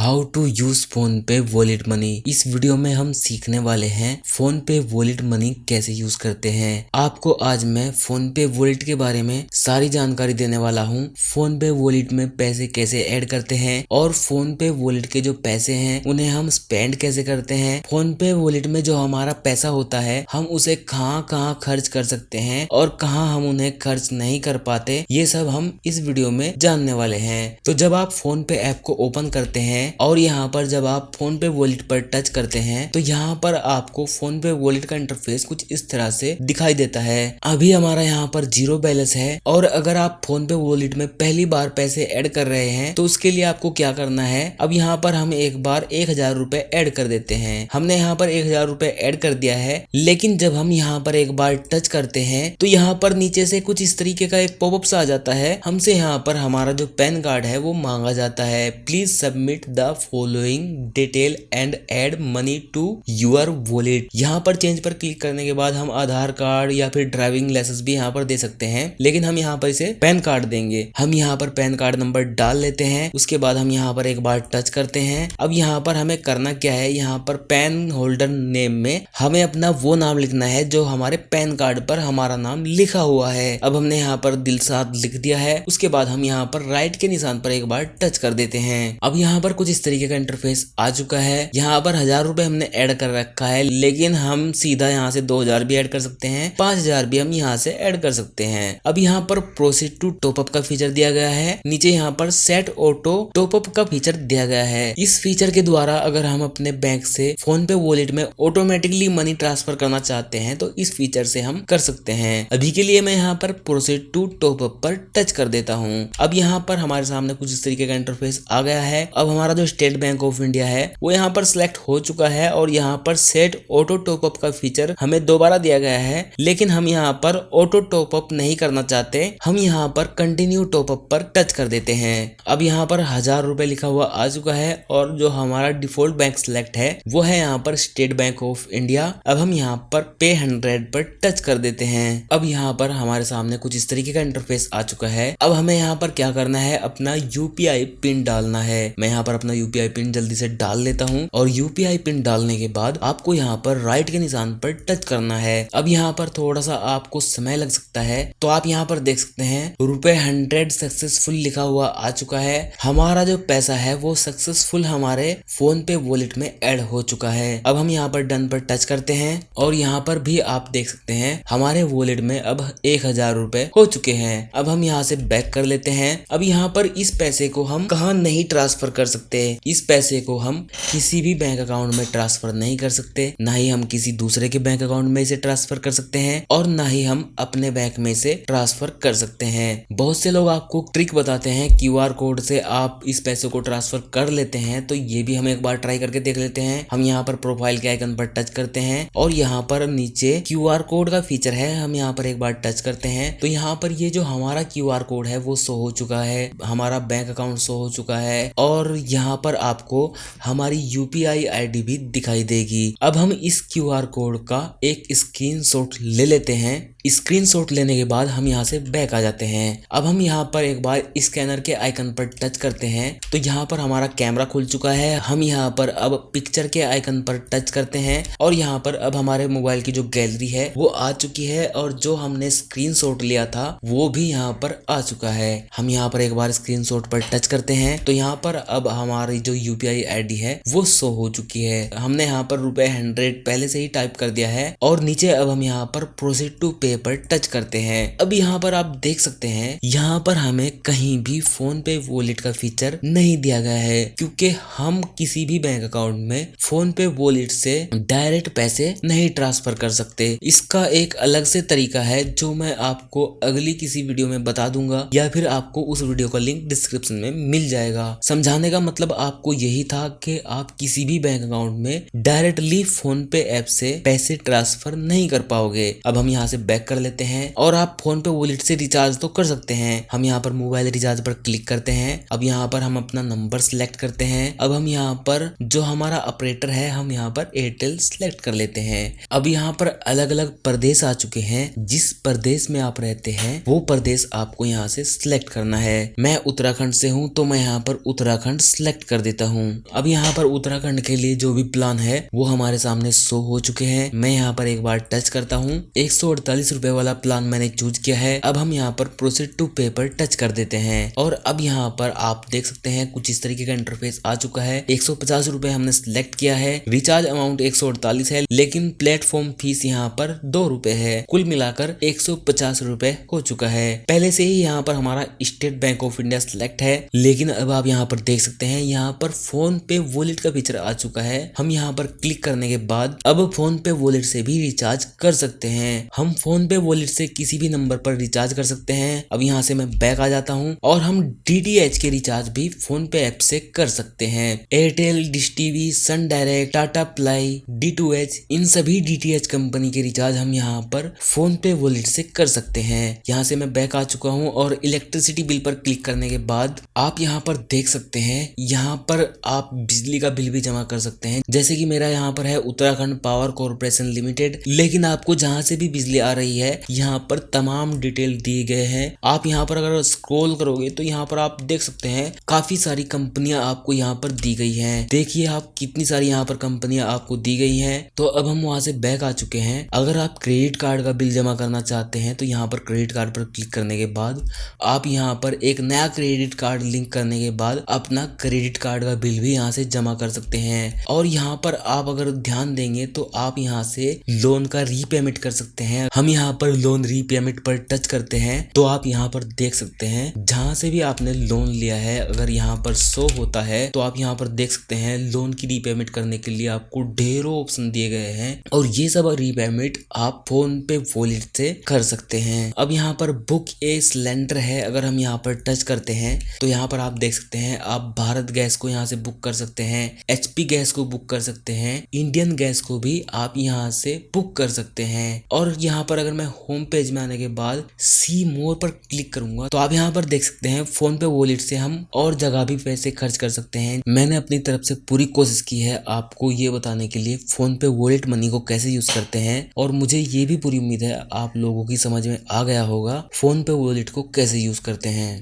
How to use phone पे wallet money. इस video में हम सीखने वाले हैं फोन पे वॉलेट मनी कैसे यूज करते हैं। आपको आज मैं फोन पे वॉलेट के बारे में सारी जानकारी देने वाला हूँ। फोन पे वॉलेट में पैसे कैसे ऐड करते हैं और फोन पे वॉलेट के जो पैसे हैं उन्हें हम स्पेंड कैसे करते हैं। फोन पे वॉलेट में जो हमारा पैसा होता है हम उसे कहाँ कहाँ खर्च कर सकते हैं और कहाँ हम उन्हें खर्च नहीं कर पाते, ये सब हम इस वीडियो में जानने वाले हैं। तो जब आप फोन पे ऐप को ओपन करते हैं और यहाँ पर जब आप फोन पे वॉलेट पर टच करते हैं तो यहाँ पर आपको फोन पे वॉलेट का इंटरफेस कुछ इस तरह से दिखाई देता है। अभी हमारा यहाँ पर 0 बैलेंस है और अगर आप फोन पे वॉलेट में पहली बार पैसे ऐड कर रहे हैं तो उसके लिए आपको क्या करना है। अब यहाँ पर हम एक बार 1000 रुपए ऐड कर देते हैं। हमने यहाँ पर 1000 रुपए ऐड कर दिया है, लेकिन जब हम यहाँ पर एक बार टच करते हैं तो यहाँ पर नीचे से कुछ इस तरीके का एक पॉपअप सा आ जाता है। हमसे यहाँ पर हमारा जो पैन कार्ड है वो मांगा जाता है। Please submit the following detail and add money to your wallet. यहाँ पर चेंज पर क्लिक करने के बाद हम आधार कार्ड या फिर ड्राइविंग लाइसेंस भी यहाँ पर दे सकते हैं, लेकिन हम यहाँ पर इसे पैन कार्ड देंगे। हम यहाँ पर पैन कार्ड नंबर डाल लेते हैं। उसके बाद हम यहाँ पर एक बार टच करते हैं। अब यहाँ पर हमें करना क्या है, यहाँ पर पैन होल्डर नेम में हमें अपना वो नाम लिखना है जो हमारे पैन कार्ड पर हमारा नाम लिखा हुआ है। अब हमने यहाँ पर दिलसाद लिख दिया है। उसके बाद हम यहाँ पर राइट के निशान पर एक बार टच कर देते हैं। अब यहाँ पर कुछ इस तरीके का इंटरफेस आ चुका है। यहाँ पर 1000 रुपए हमने ऐड कर रखा है, लेकिन हम सीधा यहाँ से 2000 भी ऐड कर सकते हैं, 5000 भी हम यहाँ से ऐड कर सकते हैं। अब यहाँ पर प्रोसीड टू टॉपअप का फीचर दिया गया है। नीचे यहाँ पर सेट ऑटो टॉपअप का फीचर दिया गया है। इस फीचर के द्वारा अगर हम अपने बैंक से फोन पे वॉलेट में ऑटोमेटिकली मनी ट्रांसफर करना चाहते हैं तो इस फीचर से हम कर सकते हैं। अभी के लिए मैं यहाँ पर प्रोसीड टू टॉपअप पर टच कर देता हूँ। अब यहाँ पर हमारे सामने कुछ इस तरीके का इंटरफेस आ गया है। अब हमारा जो स्टेट बैंक ऑफ इंडिया है वो यहाँ पर सिलेक्ट हो चुका है और यहाँ पर सेट ऑटो टॉपअप का फीचर हमें दोबारा दिया गया है, लेकिन हम यहाँ पर ऑटो टॉपअप नहीं करना चाहते। हम यहाँ पर कंटिन्यू टॉपअप पर टच कर देते हैं। अब यहाँ पर 1000 रुपए लिखा हुआ आ चुका है और जो हमारा डिफॉल्ट बैंक सिलेक्ट है वो है यहाँ पर स्टेट बैंक ऑफ इंडिया। अब हम यहाँ पर पे 100 पर टच कर देते हैं। अब यहाँ पर हमारे सामने कुछ इस तरीके का इंटरफेस आ चुका है। अब हमें यहाँ पर क्या करना है, अपना यूपीआई पिन डालना है। मैं यहाँ पर अपना यूपीआई पिन जल्दी से डाल लेता हूँ और यूपीआई पिन डालने के बाद आपको यहाँ पर राइट के निशान पर टच करना है। अब यहाँ पर थोड़ा सा आपको समय लग सकता है, तो आप यहाँ पर देख सकते हैं ₹100 सक्सेसफुल लिखा हुआ आ चुका है। हमारा जो पैसा है वो सक्सेसफुल हमारे फोन पे वॉलेट में ऐड हो चुका है। अब हम यहाँ पर डन पर टच करते हैं और यहाँ पर भी आप देख सकते हैं हमारे वॉलेट में अब 1000 रुपए हो चुके हैं। अब हम यहाँ से बैक कर लेते हैं। अब यहाँ पर इस पैसे को हम कहाँ नहीं ट्रांसफर कर सकते। इस पैसे को हम किसी भी बैंक अकाउंट में ट्रांसफर नहीं कर सकते, ना ही हम किसी दूसरे के बैंक अकाउंट में इसे ट्रांसफर कर सकते हैं और ना ही हम अपने बैंक में से ट्रांसफर कर सकते हैं। बहुत से लोग आपको ट्रिक बताते हैं, क्यूआर कोड से आप इस पैसे को ट्रांसफर कर लेते हैं, तो ये भी हम एक बार ट्राई करके देख लेते हैं। हम यहाँ पर प्रोफाइल के आइकन पर टच करते हैं और यहाँ पर नीचे क्यूआर कोड का फीचर है, हम यहाँ पर एक बार टच करते हैं तो यहाँ पर ये जो हमारा क्यूआर कोड है वो शो हो चुका है, हमारा बैंक अकाउंट शो हो चुका है और यहाँ पर आपको हमारी यूपीआई आईडी भी दिखाई देगी। अब हम इस क्यूआर कोड का एक स्क्रीनशॉट ले लेते हैं। स्क्रीनशॉट लेने के बाद हम यहाँ से बैक आ जाते हैं। अब हम यहाँ पर एक बार स्कैनर के आइकन पर टच करते हैं तो यहाँ पर हमारा कैमरा खुल चुका है। हम यहाँ पर अब पिक्चर के आइकन पर टच करते हैं और यहाँ पर अब हमारे मोबाइल की जो गैलरी है वो आ चुकी है और जो हमने स्क्रीनशॉट लिया था वो भी यहाँ पर आ चुका है। हम यहाँ पर एक बार स्क्रीनशॉट पर टच करते हैं तो यहाँ पर अब हमारी जो यूपीआई आईडी है वो शो हो चुकी है। हमने यहाँ पर ₹100 पहले से ही टाइप कर दिया है और नीचे अब हम यहाँ पर प्रोसीड टू पे पर टच करते हैं। अब यहाँ पर आप देख सकते हैं यहाँ पर हमें कहीं भी फोन पे वॉलेट का फीचर नहीं दिया गया है, क्योंकि हम किसी भी बैंक अकाउंट में फोन पे वॉलेट से डायरेक्ट पैसे नहीं ट्रांसफर कर सकते। इसका एक अलग से तरीका है जो मैं आपको अगली किसी वीडियो में बता दूंगा या फिर आपको उस वीडियो का लिंक डिस्क्रिप्शन में मिल जाएगा। समझाने का मतलब आपको यही था कि आप किसी भी बैंक अकाउंट में डायरेक्टली फोन पे ऐप से पैसे ट्रांसफर नहीं कर पाओगे। अब हम यहाँ से बैक बैक कर लेते हैं और आप फोन पे वॉलेट से रिचार्ज तो कर सकते हैं। हम यहाँ पर मोबाइल रिचार्ज पर क्लिक करते हैं। अब यहाँ पर हम अपना नंबर सिलेक्ट करते हैं। अब हम यहाँ पर जो हमारा ऑपरेटर है हम यहाँ पर एयरटेल सिलेक्ट कर लेते हैं। अब यहाँ पर अलग अलग प्रदेश आ चुके हैं। जिस प्रदेश में आप रहते हैं वो प्रदेश आपको यहाँ से सिलेक्ट करना है। मैं उत्तराखंड से हूँ तो मैं यहाँ पर उत्तराखंड सिलेक्ट कर देता हूँ। अब यहाँ पर उत्तराखंड के लिए जो भी प्लान है वो हमारे सामने शो हो चुके हैं। मैं यहाँ पर एक बार टच करता हूँ। 148 रुपए वाला प्लान मैंने चूज किया है। अब हम यहाँ पर प्रोसीड टू पे पर टच कर देते हैं और अब यहाँ पर आप देख सकते हैं कुछ इस तरीके का इंटरफेस आ चुका है। 150 रुपए हमने सिलेक्ट किया है। रिचार्ज अमाउंट 148 है लेकिन प्लेटफॉर्म फीस यहाँ पर 2 रुपए है। कुल मिलाकर 150 रुपए हो चुका है। पहले से ही यहाँ पर हमारा state bank of India select है लेकिन अब आप यहाँ पर देख सकते हैं यहाँ पर फोन पे वॉलेट का फीचर आ चुका है। हम यहाँ पर क्लिक करने के बाद अब फोन पे वॉलेट से भी रिचार्ज कर सकते हैं। हम फोन पे वॉलेट से किसी भी नंबर पर रिचार्ज कर सकते हैं। अब यहाँ से मैं बैक आ जाता हूँ और हम DTH के रिचार्ज भी फोन पे ऐप से कर सकते हैं। Airtel, dish TV, Sun Direct, Tata ply, D2H इन सभी DTH कंपनी के रिचार्ज हम यहाँ पर फोन पे वॉलेट से कर सकते हैं। यहाँ से मैं बैक आ चुका हूँ और इलेक्ट्रिसिटी बिल पर क्लिक करने के बाद आप यहाँ पर देख सकते हैं यहाँ पर आप बिजली का बिल भी जमा कर सकते हैं। जैसे कि मेरा यहाँ पर है उत्तराखंड पावर कॉर्पोरेशन लिमिटेड, लेकिन आपको जहाँ से भी बिजली आ रही है यहाँ पर तमाम डिटेल दिए गए हैं। आप यहाँ पर अगर स्क्रॉल करोगे तो यहाँ पर आप देख सकते हैं काफी सारी कंपनियां आपको यहाँ पर दी गई हैं। देखिए आप कितनी सारी यहाँ पर कंपनियां आपको दी गई हैं। तो अब हम वहां से बैक आ चुके हैं। अगर आप क्रेडिट कार्ड का बिल जमा करना चाहते हैं तो यहाँ पर क्रेडिट कार्ड पर क्लिक करने के बाद आप यहाँ पर एक नया क्रेडिट कार्ड लिंक करने के बाद अपना क्रेडिट कार्ड का बिल भी यहाँ से जमा कर सकते हैं। और यहाँ पर आप अगर ध्यान देंगे तो आप यहाँ से लोन का रीपेमेंट कर सकते हैं। हम यहाँ पर लोन रीपेमेंट पर टच करते हैं तो आप यहाँ पर देख सकते हैं जहां से भी आपने लोन लिया है अगर यहाँ पर शो होता है तो आप यहाँ पर देख सकते हैं लोन की रीपेमेंट करने के लिए आपको ढेरों ऑप्शन दिए गए हैं और ये सब रीपेमेंट आप फोन पे वॉलेट से कर सकते हैं। अब यहाँ पर बुक ए सिलेंडर है। अगर हम यहाँ पर टच करते हैं तो यहाँ पर आप देख सकते हैं आप भारत गैस को यहाँ से बुक कर सकते हैं, HP गैस को बुक कर सकते हैं, इंडियन गैस को भी आप यहाँ से बुक कर सकते हैं। और यहाँ पर अगर मैं होम पेज में आने के बाद सी मोर पर क्लिक करूंगा तो आप यहाँ पर देख सकते हैं फोन पे वॉलेट से हम और जगह भी पैसे खर्च कर सकते हैं। मैंने अपनी तरफ से पूरी कोशिश की है आपको ये बताने के लिए फोन पे वॉलेट मनी को कैसे यूज करते हैं और मुझे ये भी पूरी उम्मीद है आप लोगों की समझ में आ गया होगा फोन पे वॉलेट को कैसे यूज करते हैं।